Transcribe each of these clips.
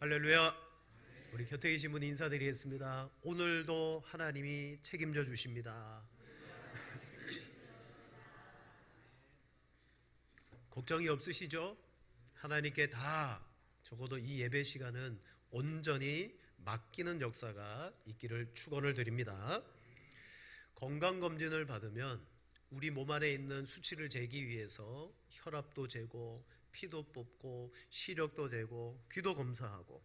할렐루야. 우리 곁에 계신 분 인사드리겠습니다. 오늘도 하나님이 책임져 주십니다. 걱정이 없으시죠? 하나님께 다 적어도 이 예배 시간은 온전히 맡기는 역사가 있기를 축원을 드립니다. 건강검진을 받으면 우리 몸 안에 있는 수치를 재기 위해서 혈압도 재고 피도 뽑고 시력도 재고 귀도 검사하고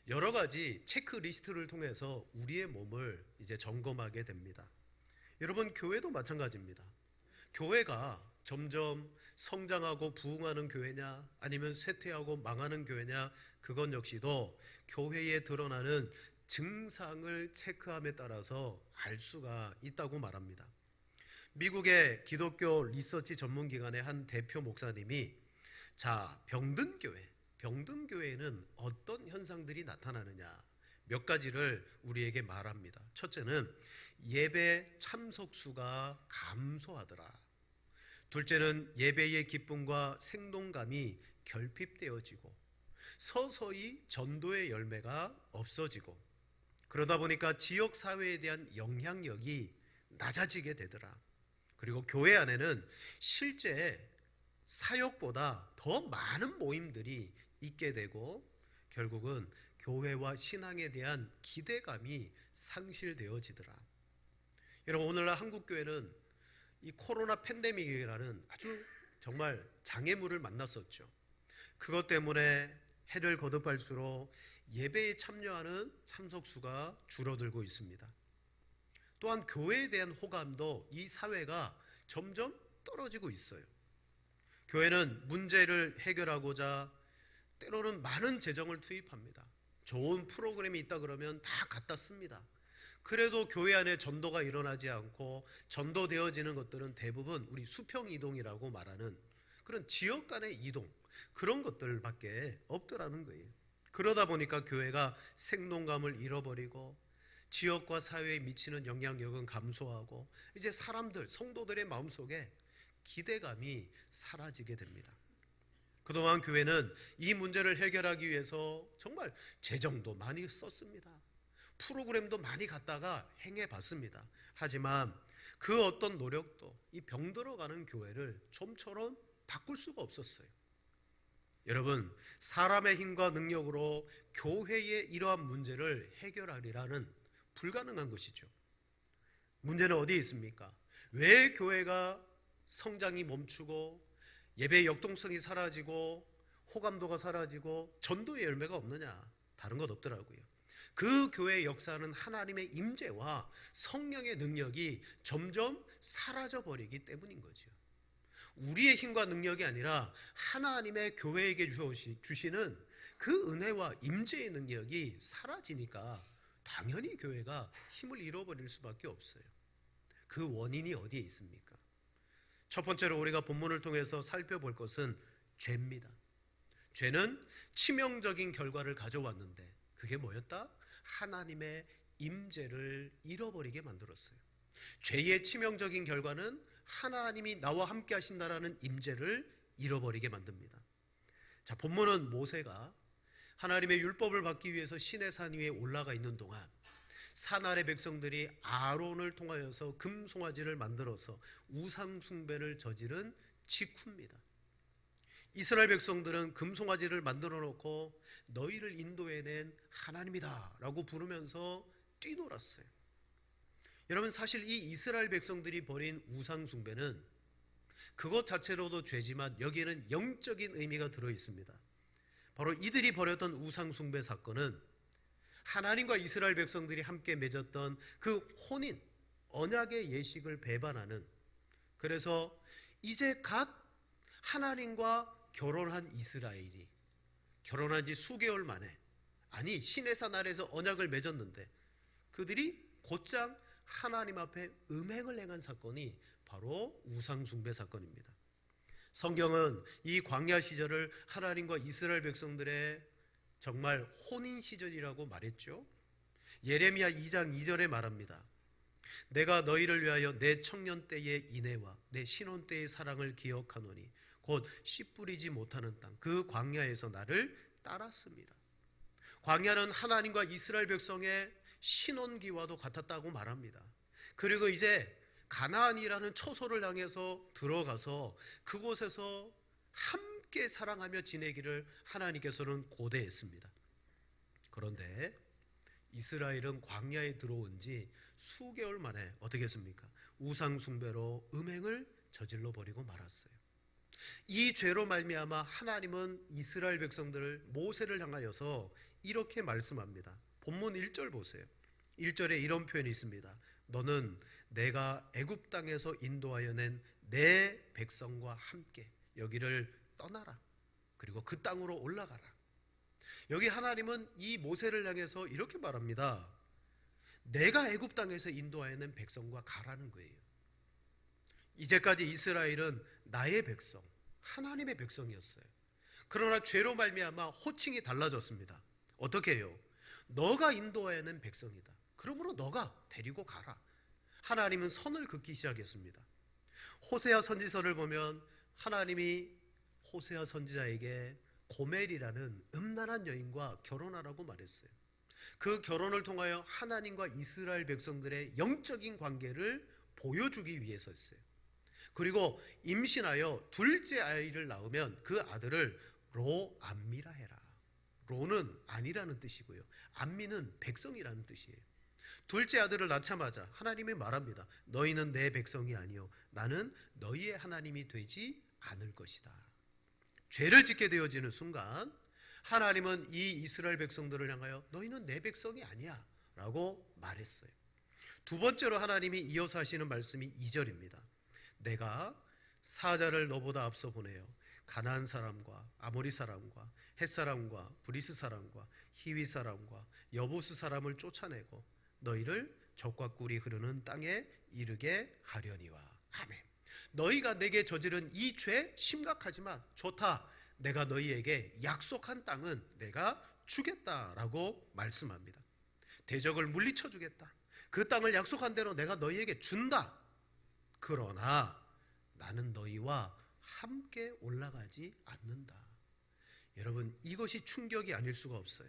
여러 가지 체크리스트를 통해서 우리의 몸을 이제 점검하게 됩니다. 여러분, 교회도 마찬가지입니다. 교회가 점점 성장하고 부흥하는 교회냐 아니면 쇠퇴하고 망하는 교회냐, 그건 역시도 교회에 드러나는 증상을 체크함에 따라서 알 수가 있다고 말합니다. 미국의 기독교 리서치 전문기관의 한 대표 목사님이 병든 교회에는 어떤 현상들이 나타나느냐 몇 가지를 우리에게 말합니다. 첫째는 예배 참석 수가 감소하더라. 둘째는 예배의 기쁨과 생동감이 결핍되어지고 서서히 전도의 열매가 없어지고 그러다 보니까 지역 사회에 대한 영향력이 낮아지게 되더라. 그리고 교회 안에는 실제 사역보다 더 많은 모임들이 있게 되고 결국은 교회와 신앙에 대한 기대감이 상실되어지더라. 여러분, 오늘날 한국교회는 이 코로나 팬데믹이라는 아주 정말 장애물을 만났었죠. 그것 때문에 해를 거듭할수록 예배에 참여하는 참석수가 줄어들고 있습니다. 또한 교회에 대한 호감도 이 사회가 점점 떨어지고 있어요. 교회는 문제를 해결하고자 때로는 많은 재정을 투입합니다. 좋은 프로그램이 있다 그러면 다 갖다 씁니다. 그래도 교회 안에 전도가 일어나지 않고 전도되어지는 것들은 대부분 우리 수평이동이라고 말하는 그런 지역 간의 이동, 그런 것들밖에 없더라는 거예요. 그러다 보니까 교회가 생동감을 잃어버리고 지역과 사회에 미치는 영향력은 감소하고 이제 성도들의 마음속에 기대감이 사라지게 됩니다. 그동안 교회는 이 문제를 해결하기 위해서 정말 재정도 많이 썼습니다. 프로그램도 많이 갖다가 행해봤습니다. 하지만 그 어떤 노력도 이 병들어가는 교회를 좀처럼 바꿀 수가 없었어요. 여러분, 사람의 힘과 능력으로 교회의 이러한 문제를 해결하리라는 불가능한 것이죠. 문제는 어디에 있습니까? 왜 교회가 성장이 멈추고 예배의 역동성이 사라지고 호감도가 사라지고 전도의 열매가 없느냐? 다른 것 없더라고요. 그 교회의 역사는 하나님의 임재와 성령의 능력이 점점 사라져버리기 때문인 거죠. 우리의 힘과 능력이 아니라 하나님의 교회에게 주시는 그 은혜와 임재의 능력이 사라지니까 당연히 교회가 힘을 잃어버릴 수밖에 없어요. 그 원인이 어디에 있습니까? 첫 번째로 우리가 본문을 통해서 살펴볼 것은 죄입니다. 죄는 치명적인 결과를 가져왔는데 그게 뭐였다? 하나님의 임재를 잃어버리게 만들었어요. 죄의 치명적인 결과는 하나님이 나와 함께 하신다라는 임재를 잃어버리게 만듭니다. 자, 본문은 모세가 하나님의 율법을 받기 위해서 시내산 위에 올라가 있는 동안 산 아래 백성들이 아론을 통하여서 금송아지를 만들어서 우상 숭배를 저지른 직후입니다. 이스라엘 백성들은 금송아지를 만들어 놓고 너희를 인도해낸 하나님이다 라고 부르면서 뛰놀았어요. 여러분, 사실 이 이스라엘 백성들이 벌인 우상 숭배는 그것 자체로도 죄지만 여기에는 영적인 의미가 들어 있습니다. 바로 이들이 벌였던 우상 숭배 사건은 하나님과 이스라엘 백성들이 함께 맺었던 그 혼인, 언약의 예식을 배반하는, 그래서 이제 갓 하나님과 결혼한 이스라엘이 결혼한 지 수개월 만에, 아니 시내산 아래에서 언약을 맺었는데 그들이 곧장 하나님 앞에 음행을 행한 사건이 바로 우상 숭배 사건입니다. 성경은 이 광야 시절을 하나님과 이스라엘 백성들의 정말 혼인 시절이라고 말했죠. 예레미야 2장 2절에 말합니다. 내가 너희를 위하여 내 청년 때의 인애와 내 신혼 때의 사랑을 기억하노니 곧 씨 뿌리지 못하는 땅 그 광야에서 나를 따랐습니다. 광야는 하나님과 이스라엘 백성의 신혼기와도 같았다고 말합니다. 그리고 이제 가나안이라는 처소를 향해서 들어가서 그곳에서 함께 사랑하며 지내기를 하나님께서는 고대했습니다. 그런데 이스라엘은 광야에 들어온 지 수개월 만에 어떻게 했습니까? 우상 숭배로 음행을 저질러 버리고 말았어요. 이 죄로 말미암아 하나님은 이스라엘 백성들을 모세를 향하여서 이렇게 말씀합니다. 본문 1절 보세요. 1절에 이런 표현이 있습니다. 너는 내가 애굽 땅에서 인도하여 낸 내 백성과 함께 여기를 떠나라. 그리고 그 땅으로 올라가라. 여기 하나님은 이 모세를 향해서 이렇게 말합니다. 내가 애굽 땅에서 인도하여 낸 백성과 가라는 거예요. 이제까지 이스라엘은 나의 백성, 하나님의 백성이었어요. 그러나 죄로 말미암아 호칭이 달라졌습니다. 어떻게 해요? 너가 인도하여 낸 백성이다. 그러므로 너가 데리고 가라. 하나님은 선을 긋기 시작했습니다. 호세아 선지서를 보면 하나님이 호세아 선지자에게 고멜이라는 음란한 여인과 결혼하라고 말했어요. 그 결혼을 통하여 하나님과 이스라엘 백성들의 영적인 관계를 보여주기 위해서였어요. 그리고 임신하여 둘째 아이를 낳으면 그 아들을 로암미라 해라. 로는 아니라는 뜻이고요. 암미는 백성이라는 뜻이에요. 둘째 아들을 낳자마자 하나님이 말합니다. 너희는 내 백성이 아니요 나는 너희의 하나님이 되지 않을 것이다. 죄를 짓게 되어지는 순간 하나님은 이 이스라엘 백성들을 향하여 너희는 내 백성이 아니야 라고 말했어요. 두 번째로 하나님이 이어서 하시는 말씀이 2절입니다. 내가 사자를 너보다 앞서 보내어 가나안 사람과 아모리 사람과 헷 사람과 브리스 사람과 히위 사람과 여부스 사람을 쫓아내고 너희를 젖과 꿀이 흐르는 땅에 이르게 하려니와. 아멘. 너희가 내게 저지른 이 죄 심각하지만 좋다. 내가 너희에게 약속한 땅은 내가 주겠다라고 말씀합니다. 대적을 물리쳐 주겠다. 그 땅을 약속한 대로 내가 너희에게 준다. 그러나 나는 너희와 함께 올라가지 않는다. 여러분, 이것이 충격이 아닐 수가 없어요.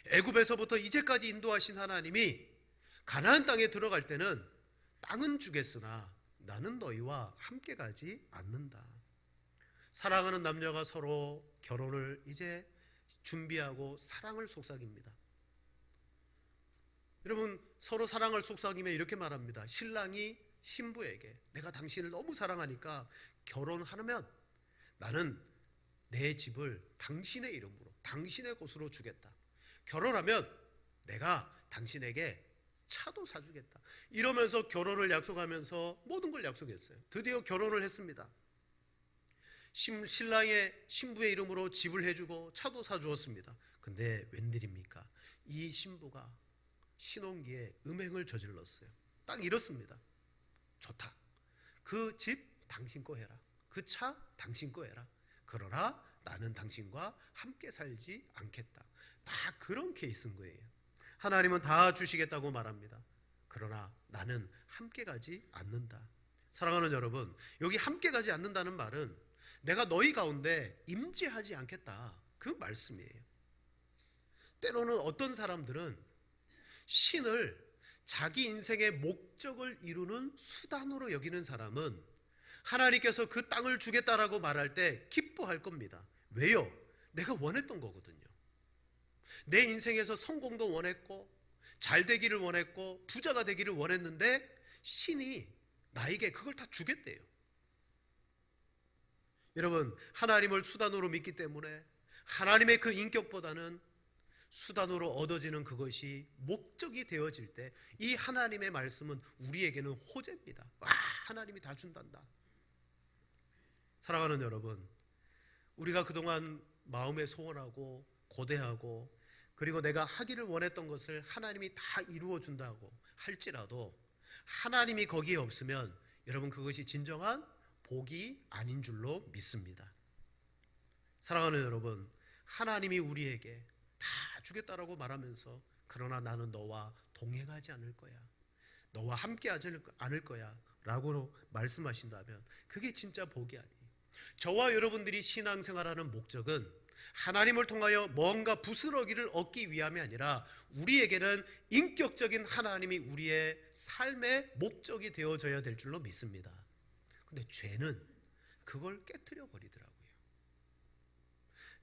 애굽에서부터 이제까지 인도하신 하나님이 가나안 땅에 들어갈 때는 땅은 주겠으나 나는 너희와 함께 가지 않는다. 사랑하는 남녀가 서로 결혼을 이제 준비하고 사랑을 속삭입니다. 여러분, 서로 사랑을 속삭이며 이렇게 말합니다. 신랑이 신부에게 내가 당신을 너무 사랑하니까 결혼하면 나는 내 집을 당신의 이름으로 당신의 곳으로 주겠다. 결혼하면 내가 당신에게 차도 사주겠다. 이러면서 결혼을 약속하면서 모든 걸 약속했어요. 드디어 결혼을 했습니다. 신랑의 신부의 이름으로 집을 해주고 차도 사주었습니다. 근데 웬일입니까? 이 신부가 신혼기에 음행을 저질렀어요. 딱 이렇습니다. 좋다. 그 집 당신 거 해라. 그 차 당신 거 해라. 그러나 나는 당신과 함께 살지 않겠다. 다 그런 케이스인 거예요. 하나님은 다 주시겠다고 말합니다. 그러나 나는 함께 가지 않는다. 사랑하는 여러분, 여기 함께 가지 않는다는 말은 내가 너희 가운데 임재하지 않겠다. 그 말씀이에요. 때로는 어떤 사람들은 신을 자기 인생의 목적을 이루는 수단으로 여기는 사람은 하나님께서 그 땅을 주겠다라고 말할 때 기뻐할 겁니다. 왜요? 내가 원했던 거거든요. 내 인생에서 성공도 원했고 잘 되기를 원했고 부자가 되기를 원했는데 신이 나에게 그걸 다 주겠대요. 여러분, 하나님을 수단으로 믿기 때문에 하나님의 그 인격보다는 수단으로 얻어지는 그것이 목적이 되어질 때 이 하나님의 말씀은 우리에게는 호재입니다. 와, 하나님이 다 준단다. 사랑하는 여러분, 우리가 그동안 마음에 소원하고 고대하고 그리고 내가 하기를 원했던 것을 하나님이 다 이루어 준다고 할지라도 하나님이 거기에 없으면 여러분 그것이 진정한 복이 아닌 줄로 믿습니다. 사랑하는 여러분, 하나님이 우리에게 다 주겠다라고 말하면서 그러나 나는 너와 동행하지 않을 거야. 너와 함께하지 않을 거야 라고 말씀하신다면 그게 진짜 복이 아니에요. 저와 여러분들이 신앙생활하는 목적은 하나님을 통하여 뭔가 부스러기를 얻기 위함이 아니라 우리에게는 인격적인 하나님이 우리의 삶의 목적이 되어져야 될 줄로 믿습니다. 근데 죄는 그걸 깨트려 버리더라고요.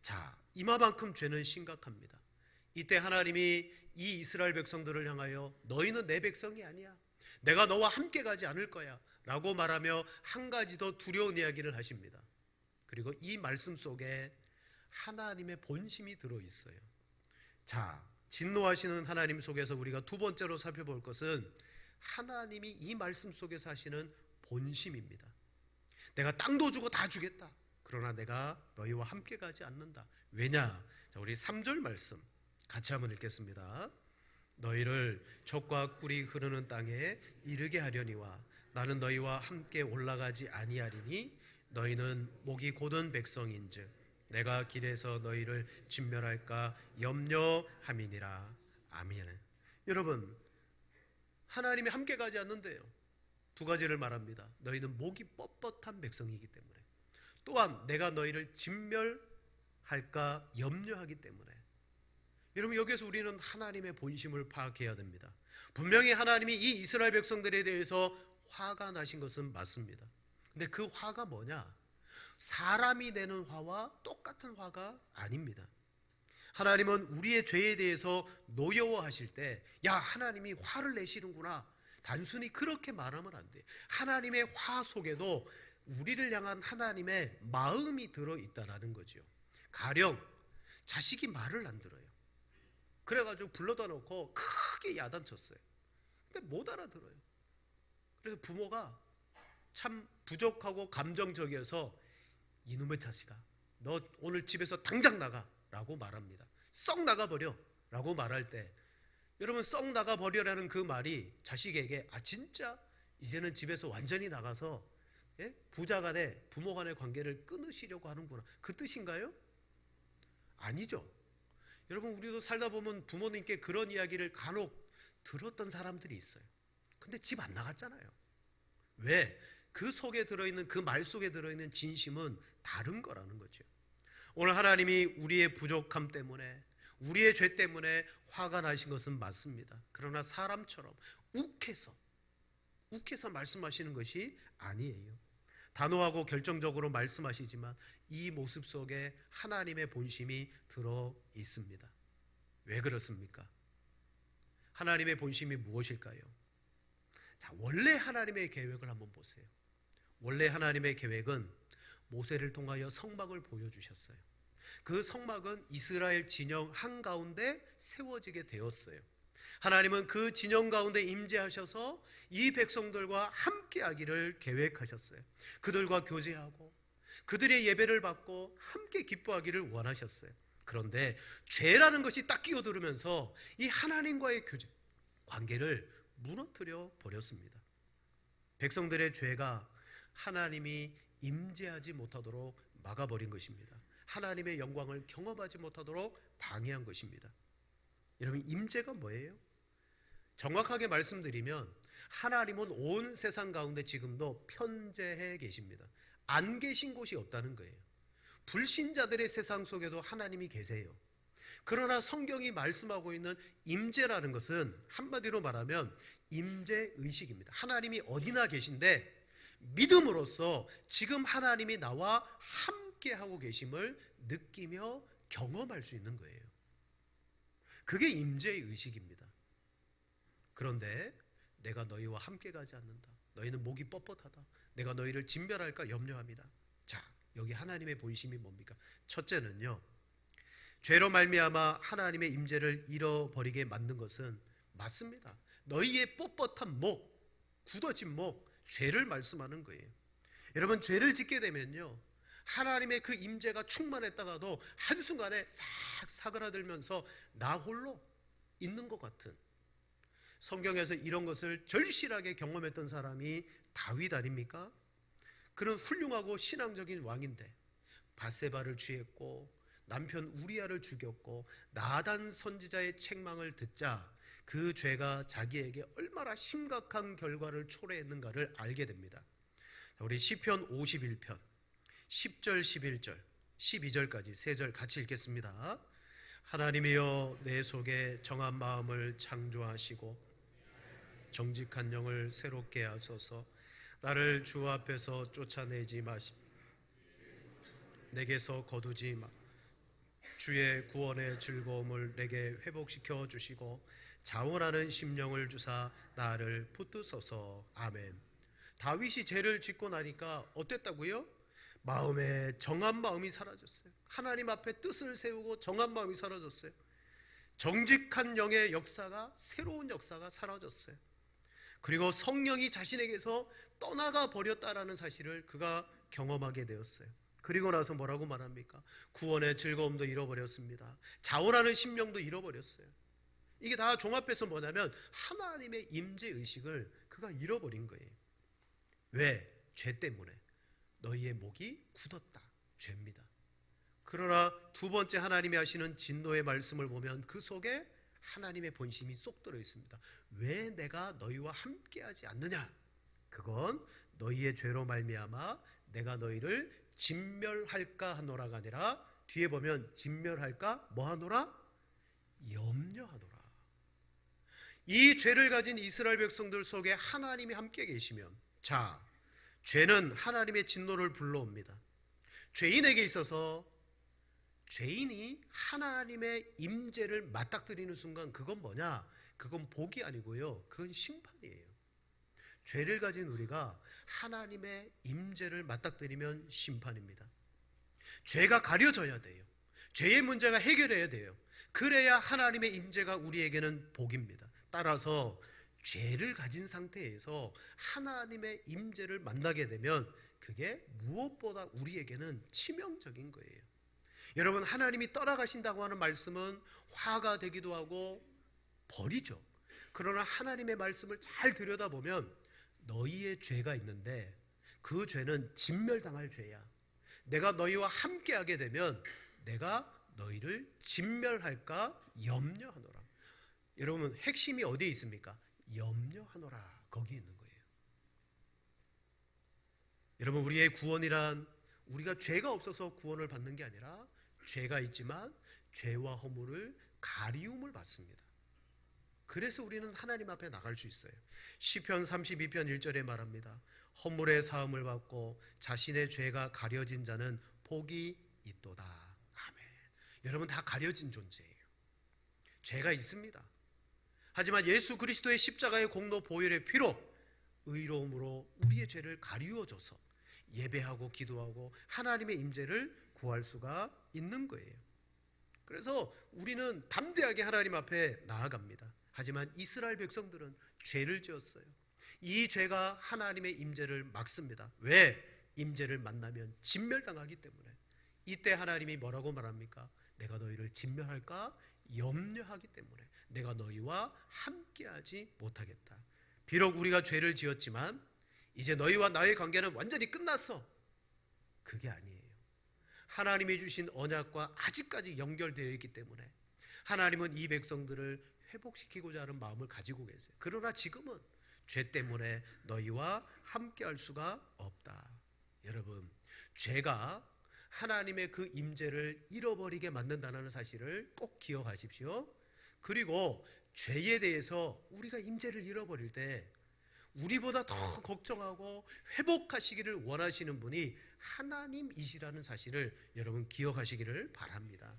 자, 이마만큼 죄는 심각합니다. 이때 하나님이 이 이스라엘 백성들을 향하여 너희는 내 백성이 아니야, 내가 너와 함께 가지 않을 거야 라고 말하며 한 가지 더 두려운 이야기를 하십니다. 그리고 이 말씀 속에 하나님의 본심이 들어있어요. 자, 진노하시는 하나님 속에서 우리가 두 번째로 살펴볼 것은 하나님이 이 말씀 속에서 하시는 본심입니다. 내가 땅도 주고 다 주겠다, 그러나 내가 너희와 함께 가지 않는다. 왜냐? 자, 우리 3절 말씀 같이 한번 읽겠습니다. 너희를 젖과 꿀이 흐르는 땅에 이르게 하려니와 나는 너희와 함께 올라가지 아니하리니 너희는 목이 곧은 백성인즉 내가 길에서 너희를 진멸할까 염려함이니라. 아멘. 여러분, 하나님이 함께 가지 않는데요, 두 가지를 말합니다. 너희는 목이 뻣뻣한 백성이기 때문에, 또한 내가 너희를 진멸할까 염려하기 때문에. 여러분, 여기서 우리는 하나님의 본심을 파악해야 됩니다. 분명히 하나님이 이 이스라엘 백성들에 대해서 화가 나신 것은 맞습니다. 근데 그 화가 뭐냐? 사람이 내는 화와 똑같은 화가 아닙니다. 하나님은 우리의 죄에 대해서 노여워하실 때, 야, 하나님이 화를 내시는구나, 단순히 그렇게 말하면 안 돼. 하나님의 화 속에도 우리를 향한 하나님의 마음이 들어있다는 거죠. 가령 자식이 말을 안 들어요. 그래가지고 불러다 놓고 크게 야단쳤어요. 근데 못 알아들어요. 그래서 부모가 참 부족하고 감정적이어서 이놈의 자식아, 너 오늘 집에서 당장 나가 라고 말합니다. 썩 나가버려 라고 말할 때, 여러분, 썩 나가버려라는 그 말이 자식에게 진짜 이제는 집에서 완전히 나가서 부자간의 부모간의 관계를 끊으시려고 하는구나, 그 뜻인가요? 아니죠. 여러분, 우리도 살다 보면 부모님께 그런 이야기를 간혹 들었던 사람들이 있어요. 근데 집 안 나갔잖아요. 왜? 그 속에 들어있는, 그 말 속에 들어있는 진심은 다른 거라는 거죠. 오늘 하나님이 우리의 부족함 때문에, 우리의 죄 때문에 화가 나신 것은 맞습니다. 그러나 사람처럼 욱해서 말씀하시는 것이 아니에요. 단호하고 결정적으로 말씀하시지만 이 모습 속에 하나님의 본심이 들어 있습니다. 왜 그렇습니까? 하나님의 본심이 무엇일까요? 자, 원래 하나님의 계획을 한번 보세요. 원래 하나님의 계획은 모세를 통하여 성막을 보여주셨어요. 그 성막은 이스라엘 진영 한가운데 세워지게 되었어요. 하나님은 그 진영 가운데 임재하셔서 이 백성들과 함께하기를 계획하셨어요. 그들과 교제하고 그들의 예배를 받고 함께 기뻐하기를 원하셨어요. 그런데 죄라는 것이 딱 끼어들으면서 이 하나님과의 교제, 관계를 무너뜨려 버렸습니다. 백성들의 죄가 하나님이 임재하지 못하도록 막아버린 것입니다. 하나님의 영광을 경험하지 못하도록 방해한 것입니다. 여러분, 임재가 뭐예요? 정확하게 말씀드리면 하나님은 온 세상 가운데 지금도 편재해 계십니다. 안 계신 곳이 없다는 거예요. 불신자들의 세상 속에도 하나님이 계세요. 그러나 성경이 말씀하고 있는 임재라는 것은 한마디로 말하면 임재의식입니다. 하나님이 어디나 계신데 믿음으로써 지금 하나님이 나와 함께하고 계심을 느끼며 경험할 수 있는 거예요. 그게 임재의식입니다. 그런데 내가 너희와 함께 가지 않는다, 너희는 목이 뻣뻣하다, 내가 너희를 진멸할까 염려합니다. 자, 여기 하나님의 본심이 뭡니까? 첫째는요, 죄로 말미암아 하나님의 임재를 잃어버리게 만든 것은 맞습니다. 너희의 뻣뻣한 목, 굳어진 목, 죄를 말씀하는 거예요. 여러분, 죄를 짓게 되면요, 하나님의 그 임재가 충만했다가도 한순간에 싹 사그라들면서 나 홀로 있는 것 같은, 성경에서 이런 것을 절실하게 경험했던 사람이 다윗 아닙니까? 그는 훌륭하고 신앙적인 왕인데 밧세바를 취했고 남편 우리아를 죽였고 나단 선지자의 책망을 듣자 그 죄가 자기에게 얼마나 심각한 결과를 초래했는가를 알게 됩니다. 우리 시편 51편 10절 11절 12절까지 3절 같이 읽겠습니다. 하나님이여 내 속에 정한 마음을 창조하시고 정직한 영을 새롭게 하소서. 나를 주 앞에서 쫓아내지 마시 내게서 거두지 마. 주의 구원의 즐거움을 내게 회복시켜 주시고 자원하는 심령을 주사 나를 붙드소서. 아멘. 다윗이 죄를 짓고 나니까 어땠다고요? 마음에 정한 마음이 사라졌어요. 하나님 앞에 뜻을 세우고 정한 마음이 사라졌어요. 정직한 영의 역사가, 새로운 역사가 사라졌어요. 그리고 성령이 자신에게서 떠나가 버렸다라는 사실을 그가 경험하게 되었어요. 그리고 나서 뭐라고 말합니까? 구원의 즐거움도 잃어버렸습니다. 자원하는 심령도 잃어버렸어요. 이게 다 종합해서 뭐냐면 하나님의 임재 의식을 그가 잃어버린 거예요. 왜? 죄 때문에. 너희의 목이 굳었다. 죄입니다. 그러나 두 번째 하나님이 하시는 진노의 말씀을 보면 그 속에 하나님의 본심이 쏙 들어 있습니다. 왜 내가 너희와 함께하지 않느냐? 그건 너희의 죄로 말미암아 내가 너희를 진멸할까 하노라가 아니라 뒤에 보면 진멸할까 뭐 하노라? 염려하노라. 이 죄를 가진 이스라엘 백성들 속에 하나님이 함께 계시면, 자, 죄는 하나님의 진노를 불러옵니다. 죄인에게 있어서 죄인이 하나님의 임재를 맞닥뜨리는 순간 그건 뭐냐? 그건 복이 아니고요, 그건 심판이에요. 죄를 가진 우리가 하나님의 임재를 맞닥뜨리면 심판입니다. 죄가 가려져야 돼요. 죄의 문제가 해결해야 돼요. 그래야 하나님의 임재가 우리에게는 복입니다. 따라서 죄를 가진 상태에서 하나님의 임재를 만나게 되면 그게 무엇보다 우리에게는 치명적인 거예요. 여러분, 하나님이 떠나가신다고 하는 말씀은 화가 되기도 하고 벌이죠. 그러나 하나님의 말씀을 잘 들여다보면 너희의 죄가 있는데 그 죄는 진멸당할 죄야. 내가 너희와 함께하게 되면 내가 너희를 진멸할까 염려하노라. 여러분, 핵심이 어디에 있습니까? 염려하노라. 거기에 있는 거예요. 여러분, 우리의 구원이란 우리가 죄가 없어서 구원을 받는 게 아니라 죄가 있지만 죄와 허물을 가리움을 받습니다. 그래서 우리는 하나님 앞에 나갈 수 있어요. 시편 32편 1절에 말합니다. 허물의 사함을 받고 자신의 죄가 가려진 자는 복이 있도다. 아멘. 여러분, 다 가려진 존재예요. 죄가 있습니다. 하지만 예수 그리스도의 십자가의 공로 보혈의 피로 의로움으로 우리의 죄를 가리워줘서 예배하고 기도하고 하나님의 임재를 구할 수가 있는 거예요. 그래서 우리는 담대하게 하나님 앞에 나아갑니다. 하지만 이스라엘 백성들은 죄를 지었어요. 이 죄가 하나님의 임재를 막습니다. 왜? 임재를 만나면 진멸당하기 때문에. 이때 하나님이 뭐라고 말합니까? 내가 너희를 진멸할까 염려하기 때문에 내가 너희와 함께하지 못하겠다. 비록 우리가 죄를 지었지만 이제 너희와 나의 관계는 완전히 끝났어. 그게 아니에요. 하나님이 주신 언약과 아직까지 연결되어 있기 때문에 하나님은 이 백성들을 회복시키고자 하는 마음을 가지고 계세요. 그러나 지금은 죄 때문에 너희와 함께할 수가 없다. 여러분, 죄가 하나님의 그 임재를 잃어버리게 만든다는 사실을 꼭 기억하십시오. 그리고 죄에 대해서 우리가 임재를 잃어버릴 때 우리보다 더 걱정하고 회복하시기를 원하시는 분이 하나님이시라는 사실을 여러분 기억하시기를 바랍니다.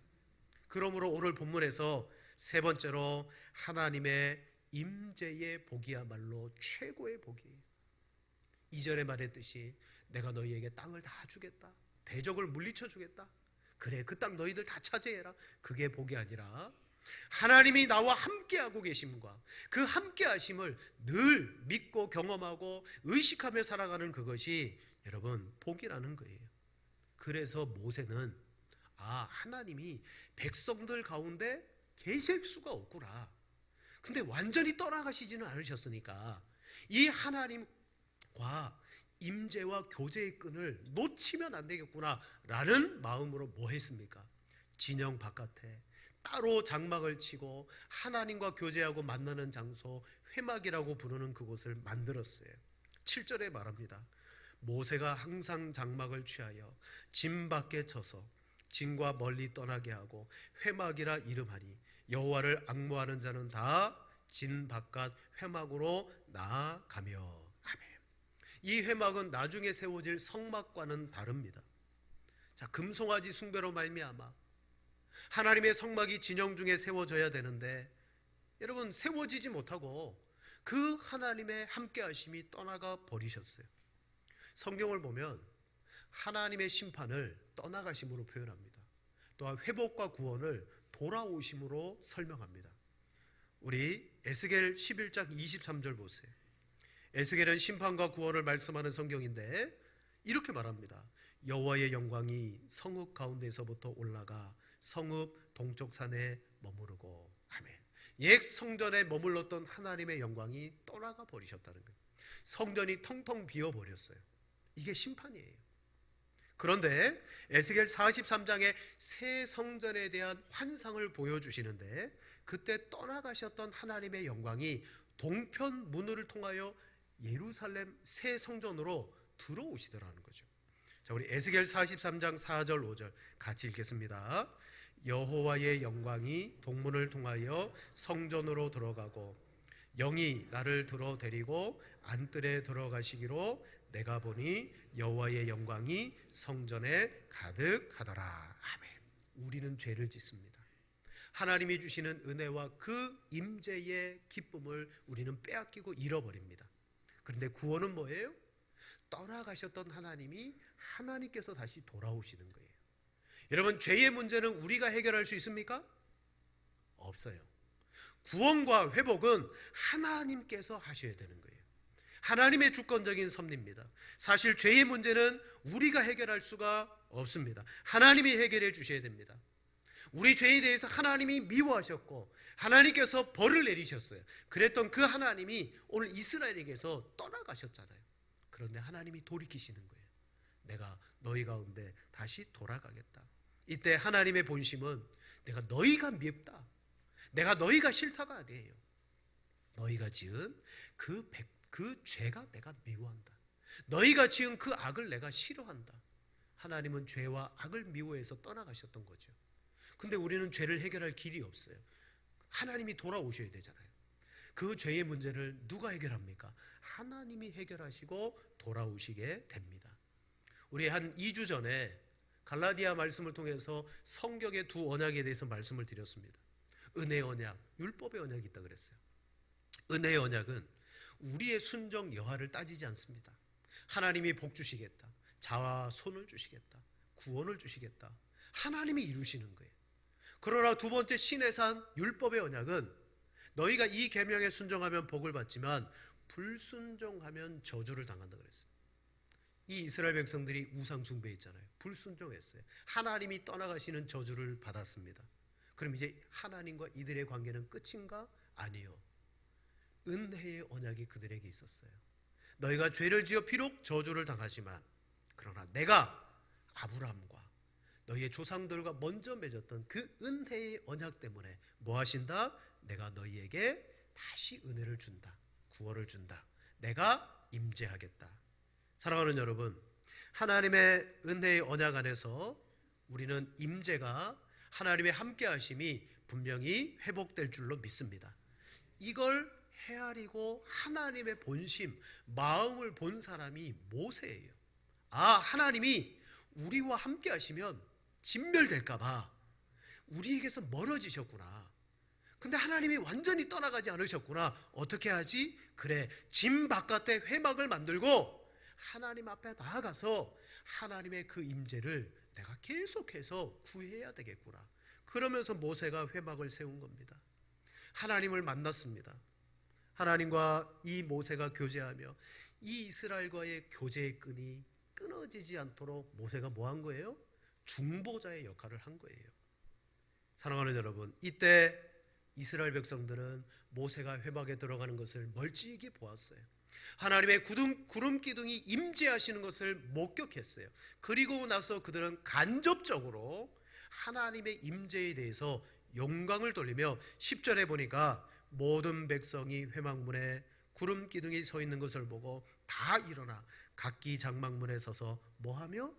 그러므로 오늘 본문에서 세 번째로 하나님의 임재의 복이야말로 최고의 복이에요. 2절에 말했듯이 내가 너희에게 땅을 다 주겠다. 대적을 물리쳐 주겠다. 그래, 그 땅 너희들 다 차지해라. 그게 복이 아니라 하나님이 나와 함께하고 계심과 그 함께하심을 늘 믿고 경험하고 의식하며 살아가는 그것이 여러분 복이라는 거예요. 그래서 모세는 하나님이 백성들 가운데 계실 수가 없구나. 근데 완전히 떠나가시지는 않으셨으니까 이 하나님과 임재와 교제의 끈을 놓치면 안 되겠구나 라는 마음으로 뭐 했습니까? 진영 바깥에 따로 장막을 치고 하나님과 교제하고 만나는 장소, 회막이라고 부르는 그곳을 만들었어요. 7절에 말합니다. 모세가 항상 장막을 취하여 진 밖에 쳐서 진과 멀리 떠나게 하고 회막이라 이름하니 여호와를 앙모하는 자는 다 진 바깥 회막으로 나아가며. 아멘. 이 회막은 나중에 세워질 성막과는 다릅니다. 자, 금송아지 숭배로 말미암아 하나님의 성막이 진영 중에 세워져야 되는데 여러분 세워지지 못하고 그 하나님의 함께 하심이 떠나가 버리셨어요. 성경을 보면 하나님의 심판을 떠나가심으로 표현합니다. 또한 회복과 구원을 돌아오심으로 설명합니다. 우리 에스겔 11장 23절 보세요. 에스겔은 심판과 구원을 말씀하는 성경인데 이렇게 말합니다. 여호와의 영광이 성읍 가운데서부터 올라가 성읍 동쪽 산에 머무르고. 아멘. 옛 성전에 머물렀던 하나님의 영광이 떠나가 버리셨다는 거예요. 성전이 텅텅 비어 버렸어요. 이게 심판이에요. 그런데 에스겔 43장에 새 성전에 대한 환상을 보여주시는데 그때 떠나가셨던 하나님의 영광이 동편 문을 통하여 예루살렘 새 성전으로 들어오시더라는 거죠. 자, 우리 에스겔 43장 4절 5절 같이 읽겠습니다. 여호와의 영광이 동문을 통하여 성전으로 들어가고 영이 나를 들어 데리고 안뜰에 들어가시기로 내가 보니 여호와의 영광이 성전에 가득하더라. 아멘. 우리는 죄를 짓습니다. 하나님이 주시는 은혜와 그 임재의 기쁨을 우리는 빼앗기고 잃어버립니다. 그런데 구원은 뭐예요? 떠나가셨던 하나님께서 다시 돌아오시는 거예요. 여러분, 죄의 문제는 우리가 해결할 수 있습니까? 없어요. 구원과 회복은 하나님께서 하셔야 되는 거예요. 하나님의 주권적인 섭리입니다. 사실 죄의 문제는 우리가 해결할 수가 없습니다. 하나님이 해결해 주셔야 됩니다. 우리 죄에 대해서 하나님이 미워하셨고 하나님께서 벌을 내리셨어요. 그랬던 그 하나님이 오늘 이스라엘에게서 떠나가셨잖아요. 그런데 하나님이 돌이키시는 거예요. 내가 너희 가운데 다시 돌아가겠다. 이때 하나님의 본심은 내가 너희가 밉다, 내가 너희가 싫다가 아니에요. 너희가 지은 그 죄가 내가 미워한다. 너희가 지은 그 악을 내가 싫어한다. 하나님은 죄와 악을 미워해서 떠나가셨던 거죠. 근데 우리는 죄를 해결할 길이 없어요. 하나님이 돌아오셔야 되잖아요. 그 죄의 문제를 누가 해결합니까? 하나님이 해결하시고 돌아오시게 됩니다. 우리 한 2주 전에 갈라디아 말씀을 통해서 성경의 두 언약에 대해서 말씀을 드렸습니다. 은혜의 언약, 율법의 언약이 있다 그랬어요. 은혜의 언약은 우리의 순종 여하를 따지지 않습니다. 하나님이 복 주시겠다, 자와 손을 주시겠다, 구원을 주시겠다, 하나님이 이루시는 거예요. 그러나 두 번째 신의 산 율법의 언약은 너희가 이 계명에 순종하면 복을 받지만 불순종하면 저주를 당한다 그랬어요. 이 이스라엘 백성들이 우상 숭배했잖아요. 불순종했어요. 하나님이 떠나가시는 저주를 받았습니다. 그럼 이제 하나님과 이들의 관계는 끝인가? 아니요. 은혜의 언약이 그들에게 있었어요. 너희가 죄를 지어 비록 저주를 당하지만 그러나 내가 아브라함과 너희의 조상들과 먼저 맺었던 그 은혜의 언약 때문에 뭐 하신다? 내가 너희에게 다시 은혜를 준다, 구원을 준다, 내가 임재하겠다. 사랑하는 여러분, 하나님의 은혜의 언약 안에서 우리는 임재가, 하나님의 함께 하심이 분명히 회복될 줄로 믿습니다. 이걸 헤아리고 하나님의 본심, 마음을 본 사람이 모세예요. 하나님이 우리와 함께 하시면 진멸될까봐 우리에게서 멀어지셨구나. 근데 하나님이 완전히 떠나가지 않으셨구나. 어떻게 하지? 그래, 진 바깥에 회막을 만들고 하나님 앞에 나아가서 하나님의 그 임재를 내가 계속해서 구해야 되겠구나. 그러면서 모세가 회막을 세운 겁니다. 하나님을 만났습니다. 하나님과 이 모세가 교제하며 이 이스라엘과의 교제의 끈이 끊어지지 않도록 모세가 뭐 한 거예요? 중보자의 역할을 한 거예요. 사랑하는 여러분, 이때 이스라엘 백성들은 모세가 회막에 들어가는 것을 멀찍이 보았어요. 하나님의 구름 기둥이 임재하시는 것을 목격했어요. 그리고 나서 그들은 간접적으로 하나님의 임재에 대해서 영광을 돌리며 10절에 보니까 모든 백성이 회막문에 구름 기둥이 서 있는 것을 보고 다 일어나 각기 장막문에 서서 뭐하며?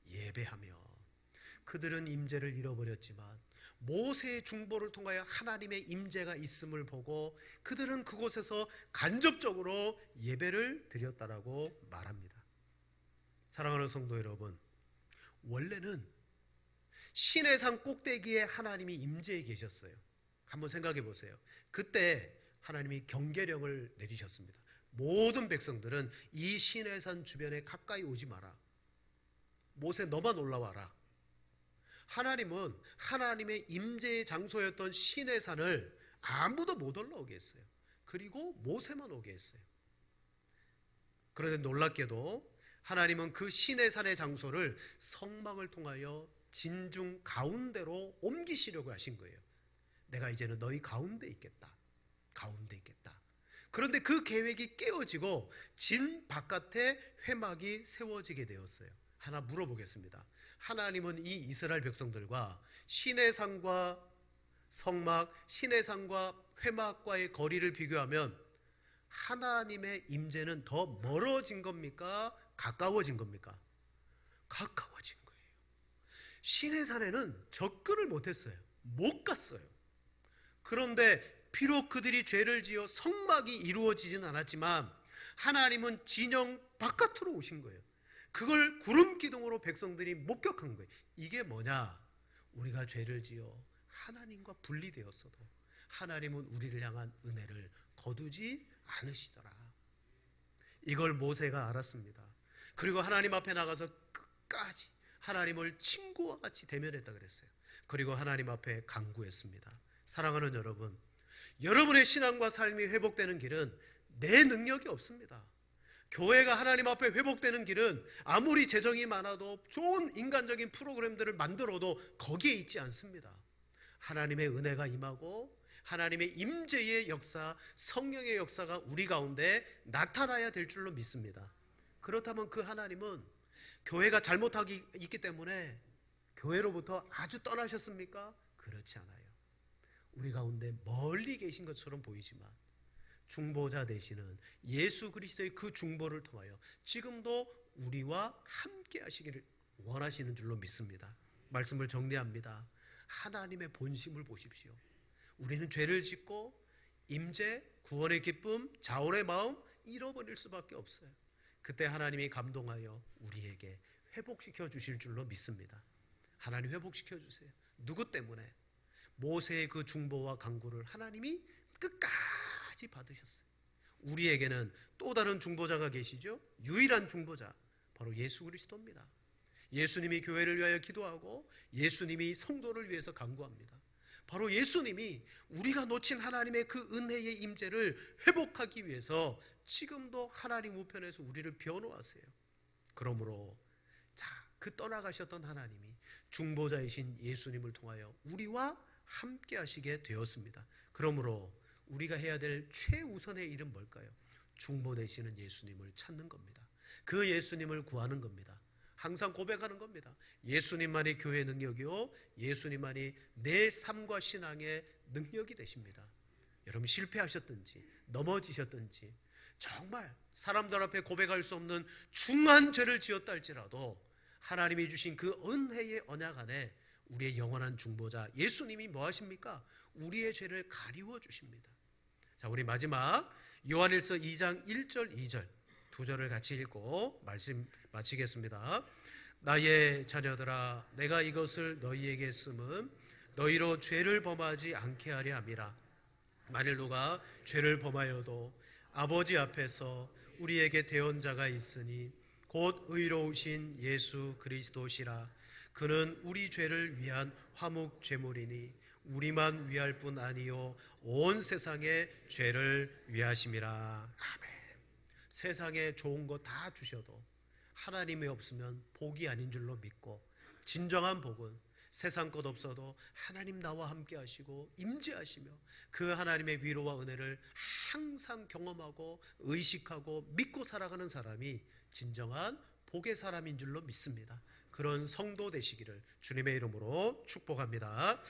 예배하며. 그들은 임재를 잃어버렸지만 모세의 중보를 통하여 하나님의 임재가 있음을 보고 그들은 그곳에서 간접적으로 예배를 드렸다라고 말합니다. 사랑하는 성도 여러분, 원래는 시내산 꼭대기에 하나님이 임재해 계셨어요. 한번 생각해 보세요. 그때 하나님이 경계령을 내리셨습니다. 모든 백성들은 이 시내산 주변에 가까이 오지 마라. 모세 너만 올라와라. 하나님은 하나님의 임재의 장소였던 시내산을 아무도 못 올라오게 했어요. 그리고 모세만 오게 했어요. 그런데 놀랍게도 하나님은 그 시내산의 장소를 성막을 통하여 진중 가운데로 옮기시려고 하신 거예요. 내가 이제는 너희 가운데 있겠다. 가운데 있겠다. 그런데 그 계획이 깨어지고 진 바깥에 회막이 세워지게 되었어요. 하나 물어보겠습니다. 하나님은 이 이스라엘 백성들과 시내산과 성막, 시내산과 회막과의 거리를 비교하면 하나님의 임재는 더 멀어진 겁니까? 가까워진 겁니까? 가까워진 거예요. 시내산에는 접근을 못했어요. 못 갔어요. 그런데 비록 그들이 죄를 지어 성막이 이루어지진 않았지만 하나님은 진영 바깥으로 오신 거예요. 그걸 구름 기둥으로 백성들이 목격한 거예요. 이게 뭐냐? 우리가 죄를 지어 하나님과 분리되었어도 하나님은 우리를 향한 은혜를 거두지 않으시더라. 이걸 모세가 알았습니다. 그리고 하나님 앞에 나가서 끝까지 하나님을 친구와 같이 대면했다 그랬어요. 그리고 하나님 앞에 간구했습니다. 사랑하는 여러분, 여러분의 신앙과 삶이 회복되는 길은 내 능력이 없습니다. 교회가 하나님 앞에 회복되는 길은 아무리 재정이 많아도 좋은 인간적인 프로그램들을 만들어도 거기에 있지 않습니다. 하나님의 은혜가 임하고 하나님의 임재의 역사, 성령의 역사가 우리 가운데 나타나야 될 줄로 믿습니다. 그렇다면 그 하나님은 교회가 잘못하기 있기 때문에 교회로부터 아주 떠나셨습니까? 그렇지 않아요. 우리 가운데 멀리 계신 것처럼 보이지만 중보자 되시는 예수 그리스도의 그 중보를 통하여 지금도 우리와 함께 하시기를 원하시는 줄로 믿습니다. 말씀을 정리합니다. 하나님의 본심을 보십시오. 우리는 죄를 짓고 임재, 구원의 기쁨, 자원의 마음 잃어버릴 수밖에 없어요. 그때 하나님이 감동하여 우리에게 회복시켜 주실 줄로 믿습니다. 하나님 회복시켜 주세요. 누구 때문에? 모세의 그 중보와 간구를 하나님이 끝까지 받으셨어요. 우리에게는 또 다른 중보자가 계시죠. 유일한 중보자, 바로 예수 그리스도입니다. 예수님이 교회를 위하여 기도하고 예수님이 성도를 위해서 간구합니다. 바로 예수님이 우리가 놓친 하나님의 그 은혜의 임재를 회복하기 위해서 지금도 하나님 우편에서 우리를 변호하세요. 그러므로 그 떠나가셨던 하나님이 중보자이신 예수님을 통하여 우리와 함께 하시게 되었습니다. 그러므로 우리가 해야 될 최우선의 일은 뭘까요? 중보되시는 예수님을 찾는 겁니다. 그 예수님을 구하는 겁니다. 항상 고백하는 겁니다. 예수님만이 교회의 능력이요, 예수님만이 내 삶과 신앙의 능력이 되십니다. 여러분 실패하셨든지 넘어지셨든지 정말 사람들 앞에 고백할 수 없는 중한 죄를 지었다 할지라도 하나님이 주신 그 은혜의 언약 안에 우리의 영원한 중보자 예수님이 뭐 하십니까? 우리의 죄를 가리워 주십니다. 자, 우리 마지막 요한일서 2장 1절 2절 두 절을 같이 읽고 말씀 마치겠습니다. 나의 자녀들아, 내가 이것을 너희에게 쓰면 너희로 죄를 범하지 않게 하려 함이라. 만일 누가 죄를 범하여도 아버지 앞에서 우리에게 대언자가 있으니 곧 의로우신 예수 그리스도시라. 그는 우리 죄를 위한 화목 제물이니 우리만 위할 뿐 아니요 온 세상의 죄를 위하심이라. 아멘. 세상에 좋은 거 다 주셔도 하나님이 없으면 복이 아닌 줄로 믿고, 진정한 복은 세상 것 없어도 하나님 나와 함께 하시고 임재하시며 그 하나님의 위로와 은혜를 항상 경험하고 의식하고 믿고 살아가는 사람이 진정한 복의 사람인 줄로 믿습니다. 그런 성도 되시기를 주님의 이름으로 축복합니다.